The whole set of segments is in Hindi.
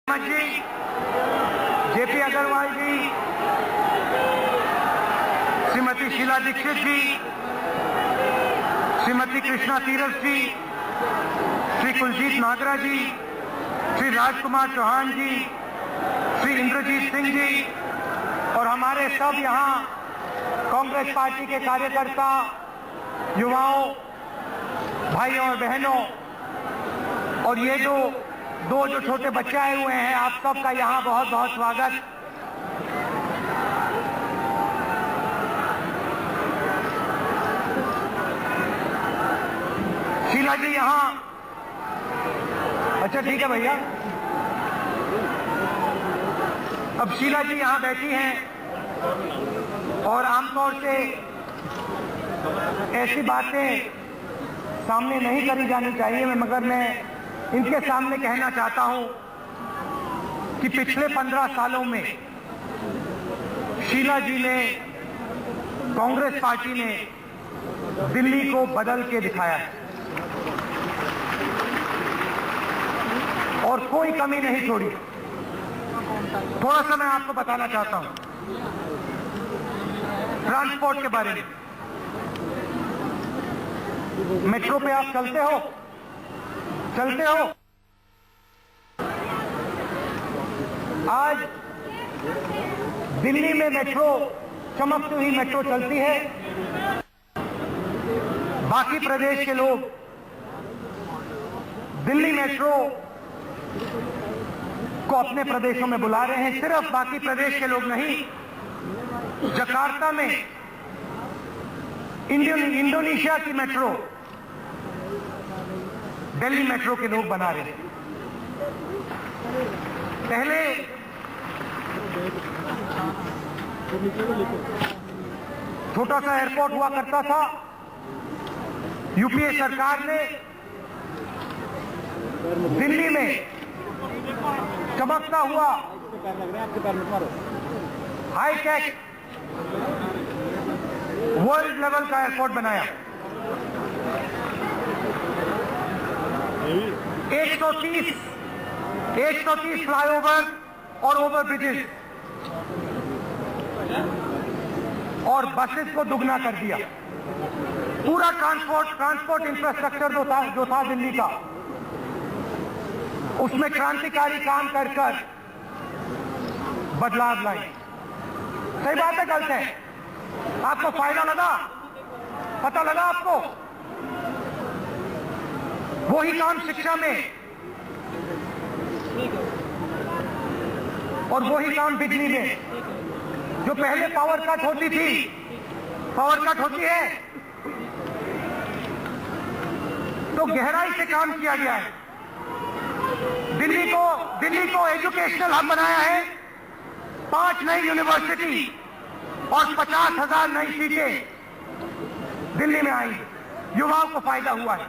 जी, जेपी अग्रवाल जी, श्रीमती शीला दीक्षित जी, श्रीमती कृष्णा तीरथ जी, श्री कुलजीत नागरा जी, श्री राजकुमार चौहान जी, श्री इंद्रजीत सिंह जी और हमारे सब यहाँ कांग्रेस पार्टी के कार्यकर्ता, युवाओं, भाइयों और बहनों और ये दो छोटे बच्चे आए हुए हैं, आप सबका यहाँ बहुत बहुत स्वागत। शीला जी यहाँ, अच्छा ठीक है भैया। अब शीला जी यहाँ बैठी हैं और आमतौर से ऐसी बातें सामने नहीं करी जानी चाहिए, मगर मैं इनके सामने कहना चाहता हूं कि पिछले 15 सालों में शीला जी ने, कांग्रेस पार्टी ने दिल्ली को बदल के दिखाया है और कोई कमी नहीं छोड़ी। थोड़ा सा मैं आपको बताना चाहता हूं ट्रांसपोर्ट के बारे में। मेट्रो पे आप चलते हो? आज दिल्ली में मेट्रो, चमकती हुई मेट्रो चलती है। बाकी प्रदेश के लोग दिल्ली मेट्रो को अपने प्रदेशों में बुला रहे हैं। सिर्फ बाकी प्रदेश के लोग नहीं, जकार्ता में इंडोनेशिया की मेट्रो दिल्ली मेट्रो के लोग बना रहे हैं। पहले छोटा सा एयरपोर्ट हुआ करता था, यूपीए सरकार ने दिल्ली में चमकता हुआ हाईटेक वर्ल्ड लेवल का एयरपोर्ट बनाया। 130 फ्लाईओवर और ओवर ब्रिजेस और बसेस को दुगना कर दिया। पूरा ट्रांसपोर्ट इंफ्रास्ट्रक्चर जो था दिल्ली का, उसमें क्रांतिकारी काम कर बदलाव लाई। सही बात है, गलत है? आपको फायदा लगा? पता लगा आपको? वही काम शिक्षा में और वही काम बिजली में। जो पहले पावर कट होती है, तो गहराई से काम किया गया है। दिल्ली को एजुकेशनल हब बनाया है। 5 नई यूनिवर्सिटी और 50,000 नई सीटें दिल्ली में आई। युवाओं को फायदा हुआ है।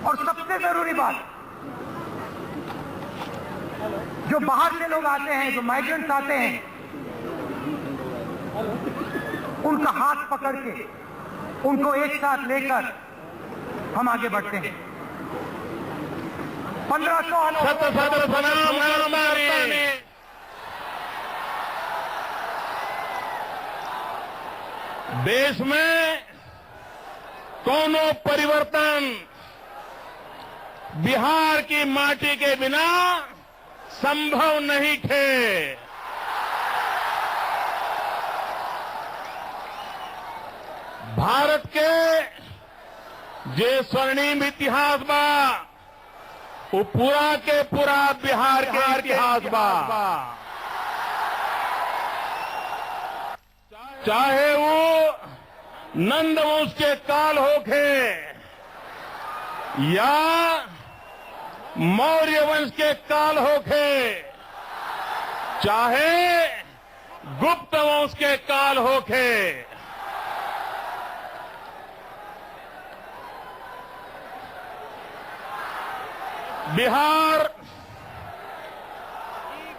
और सबसे जरूरी बात, जो बाहर से लोग आते हैं, जो माइग्रेंट्स आते हैं, उनका हाथ पकड़ के उनको एक साथ लेकर हम आगे बढ़ते हैं। 1500 देश में कोनो परिवर्तन बिहार की माटी के बिना संभव नहीं थे। भारत के जे स्वर्णिम इतिहास बा, वो पूरा के पूरा बिहार के इतिहास बा। चाहे वो नंद वंश के काल होखे या मौर्य वंश के काल होखे, चाहे गुप्त वंश के काल होखे, बिहार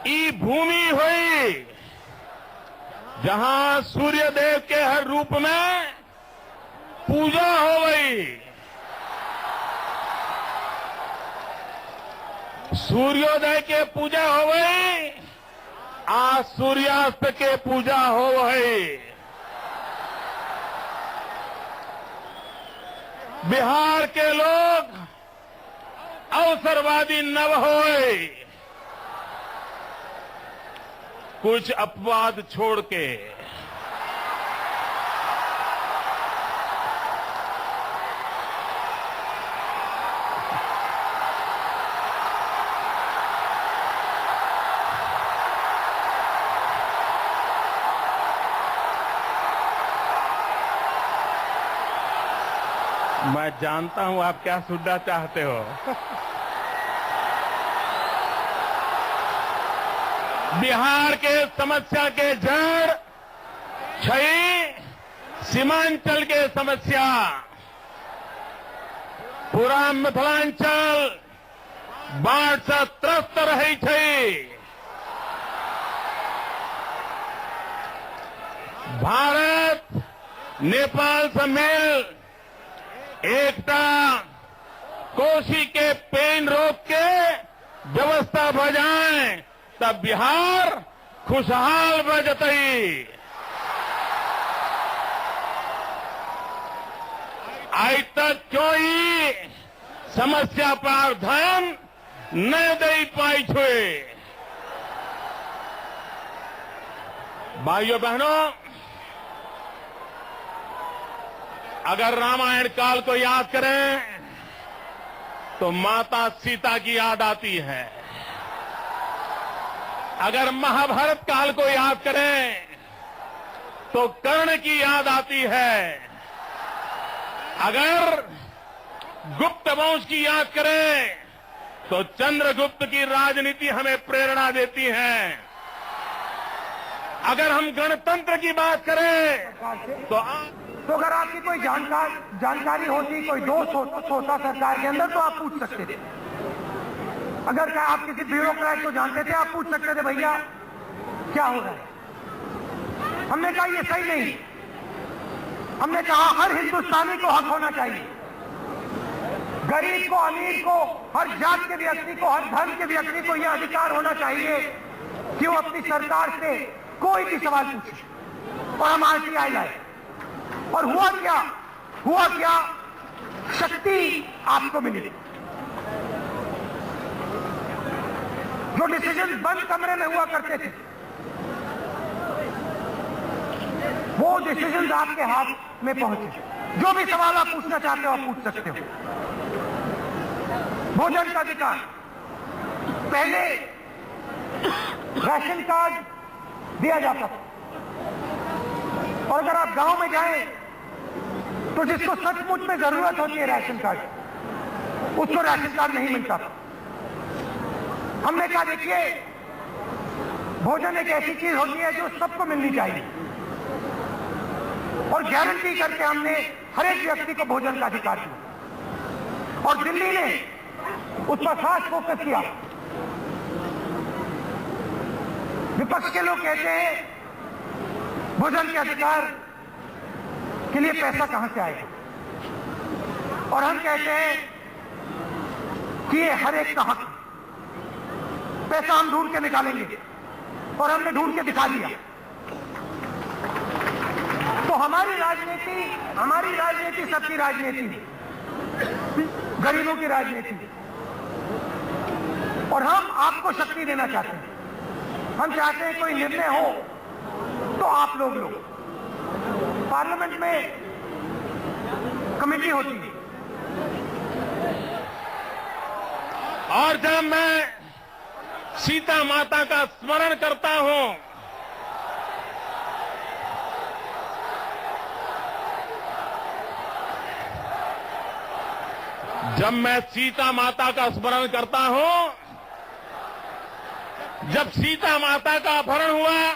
ई भूमि हुई जहां सूर्य देव के हर रूप में पूजा हो गई। सूर्योदय के पूजा हो गई, आज सूर्यास्त के पूजा हो गई। बिहार के लोग अवसरवादी न होए, कुछ अपवाद छोड़ के मैं जानता हूं आप क्या सुनना चाहते हो। बिहार के समस्या के जड़ छई सीमांचल के समस्या, पूरा मिथिलांचल बाढ़ से त्रस्त रही छई। भारत नेपाल से मिल एकता कोसी के पेन रोक के व्यवस्था बजाएं, तब बिहार खुशहाल बजतई। आज तक कोई समस्या पर ध्यान न दे पाई छुए। भाइयों बहनों, अगर रामायण काल को याद करें तो माता सीता की याद आती है। अगर महाभारत काल को याद करें तो कर्ण की याद आती है। अगर गुप्त वंश की याद करें तो चंद्रगुप्त की राजनीति हमें प्रेरणा देती है। अगर हम गणतंत्र की बात करें तो अगर आपकी कोई जानकारी होती, कोई दोष होता सरकार के अंदर, तो आप पूछ सकते थे। अगर आप किसी ब्यूरोक्रेट को जानते थे, आप पूछ सकते थे भैया क्या हो रहा है। हमने कहा ये सही नहीं। हमने कहा हर हिंदुस्तानी को हक होना चाहिए, गरीब को, अमीर को, हर जात के व्यक्ति को, हर धर्म के व्यक्ति को यह अधिकार होना चाहिए कि वो अपनी सरकार से कोई भी सवाल पूछे और हम आरटीआई लाए। और हुआ क्या? शक्ति आपको मिली। जो डिसीजन बंद कमरे में हुआ करते थे, वो डिसीजन आपके हाथ में पहुंचे। जो भी सवाल आप पूछना चाहते हो आप पूछ सकते हो। भोजन का अधिकार, पहले राशन कार्ड दिया जाता था, और अगर आप गांव में जाएं तो जिसको सचमुच में जरूरत होती है राशन कार्ड, उसको राशन कार्ड नहीं मिलता था। हमने कहा देखिए, भोजन एक ऐसी चीज होती है जो सबको मिलनी चाहिए, और गारंटी करके हमने हर एक व्यक्ति को भोजन का अधिकार दिया। और दिल्ली ने उस पर खास फोकस किया। विपक्ष के लोग कहते हैं भोजन के अधिकार के लिए पैसा कहां से आएगा, और हम कहते हैं कि ये हर एक का हक है। पैसा हम ढूंढ के निकालेंगे, और हमने ढूंढ के दिखा दिया। तो हमारी राजनीति सबकी राजनीति, गरीबों की राजनीति, और हम आपको शक्ति देना चाहते हैं। हम चाहते हैं कोई निर्णय हो तो आप लोग लो। पार्लियामेंट में कमेटी होती है, और जब मैं सीता माता का स्मरण करता हूं, जब मैं सीता माता का स्मरण करता हूं, जब सीता माता का अपहरण हुआ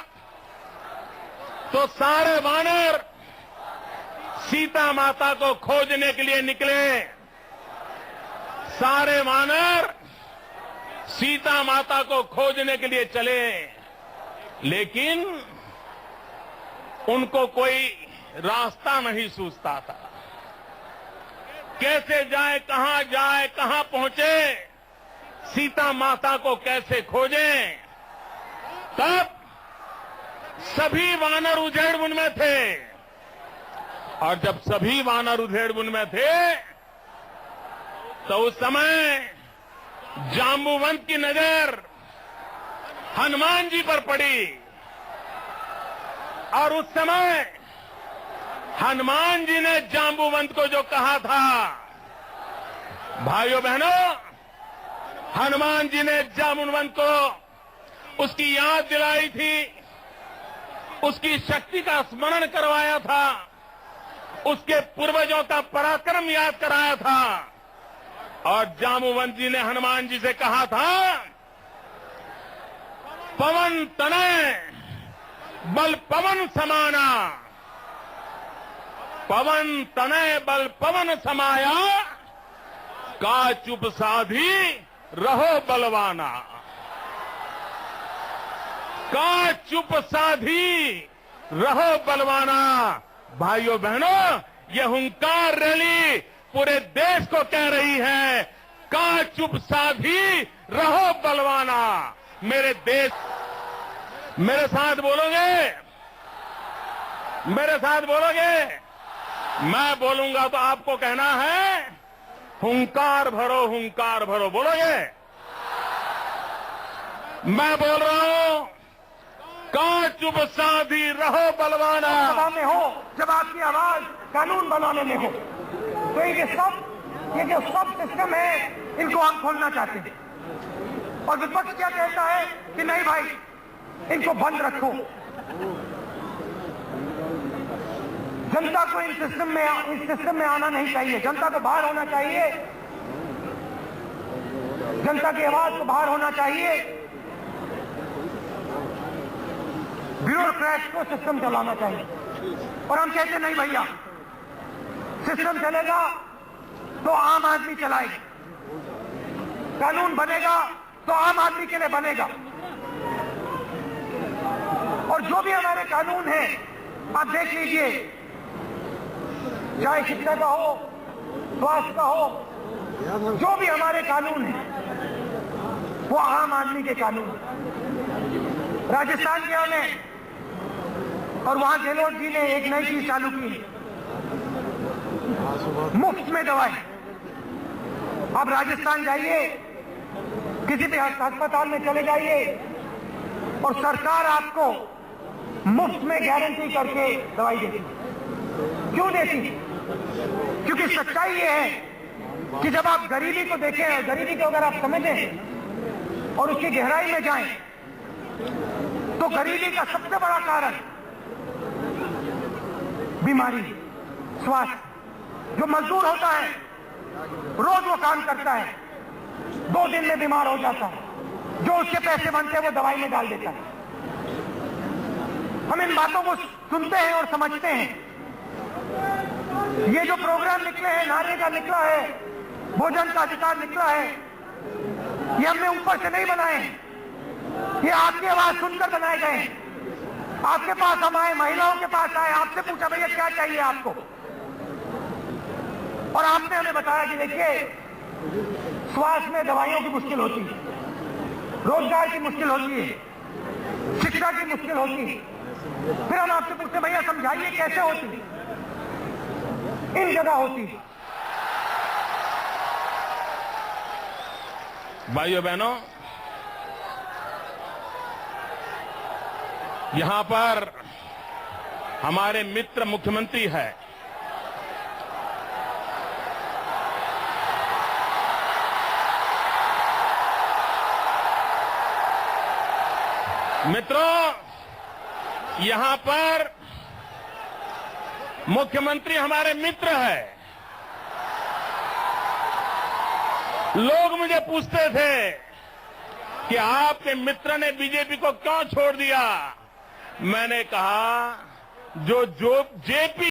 तो सारे वानर सीता माता को खोजने के लिए निकले। सारे वानर सीता माता को खोजने के लिए चले, लेकिन उनको कोई रास्ता नहीं सूझता था। कैसे जाए, कहां पहुंचे, सीता माता को कैसे खोजें, तब सभी वानर उधेड़बुन में थे। और जब सभी वानर उधेड़बुन में थे तो उस समय जाम्बुवंत की नजर हनुमान जी पर पड़ी और उस समय हनुमान जी ने जाम्बुवंत को जो कहा था, भाइयों बहनों, हनुमान जी ने जाम्बुवंत को उसकी याद दिलाई थी, उसकी शक्ति का स्मरण करवाया था, उसके पूर्वजों का पराक्रम याद कराया था। और जाम्बुवंत जी ने हनुमान जी से कहा था, पवन तनय बल पवन समाना, पवन तनय बल पवन समाया, का चुप साधी रहो बलवाना, का चुप साधी रहो बलवाना। भाइयों बहनों, ये हुंकार रैली पूरे देश को कह रही है, का चुप साधी रहो बलवाना। मेरे देश, मेरे साथ बोलोगे, मेरे साथ बोलोगे? मैं बोलूंगा तो आपको कहना है, हुंकार भरो, हुंकार भरो। बोलोगे? मैं बोल रहा हूं, का चुप साधी रहो बलवाना। सभा में हो, जब आपकी आवाज कानून बनाने में हो, तो ये जो सब सिस्टम है, इनको हम खोलना चाहते हैं। और विपक्ष क्या कहता है कि नहीं भाई, इनको बंद रखो। जनता को इस सिस्टम में आना नहीं चाहिए, जनता को बाहर होना चाहिए, जनता की आवाज को बाहर होना चाहिए। ब्यूरोक्रेट को सिस्टम चलाना चाहिए। और हम कहते नहीं भैया, सिस्टम चलेगा तो आम आदमी चलाएगा, कानून बनेगा तो आम आदमी के लिए बनेगा। और जो भी हमारे कानून हैं, आप देख लीजिए, चाहे शिक्षा का हो, स्वास्थ्य का हो, जो भी हमारे कानून हैं वो आम आदमी के कानून हैं। राजस्थान गया मैं, और वहां गहलोत जी ने एक नई चीज चालू की, मुफ्त में दवाई। आप राजस्थान जाइए, किसी भी अस्पताल में चले जाइए, और सरकार आपको मुफ्त में गारंटी करके दवाई देती। क्यों देती? क्योंकि सच्चाई ये है कि जब आप गरीबी को देखें, गरीबी को अगर आप समझें और उसकी गहराई में जाएं, तो गरीबी का सबसे बड़ा कारण बीमारी, स्वास्थ्य। जो मजदूर होता है, रोज वो काम करता है, 2 दिन में बीमार हो जाता है, जो उसके पैसे बनते हैं वो दवाई में डाल देता है। हम इन बातों को सुनते हैं और समझते हैं। ये जो प्रोग्राम निकले हैं, नारेगा निकला है, भोजन का अधिकार निकला है, ये हमने ऊपर से नहीं बनाए हैं, ये आपकी आवाज सुनकर बनाए गए हैं। आपके पास हम आए, महिलाओं के पास आए, आपसे पूछा भैया क्या चाहिए आपको, और आपने हमें बताया कि देखिए, स्वास्थ्य में दवाइयों की मुश्किल होती है, रोजगार की मुश्किल होती है, शिक्षा की मुश्किल होती है। फिर हम आपसे पूछते भैया समझाइए कैसे होती है? इन जगह होती है। भाइयों बहनों, यहां पर हमारे मित्र मुख्यमंत्री है। मित्रों, यहां पर मुख्यमंत्री हमारे मित्र है। लोग मुझे पूछते थे कि आपके मित्र ने बीजेपी को क्यों छोड़ दिया। मैंने कहा, जो जेपी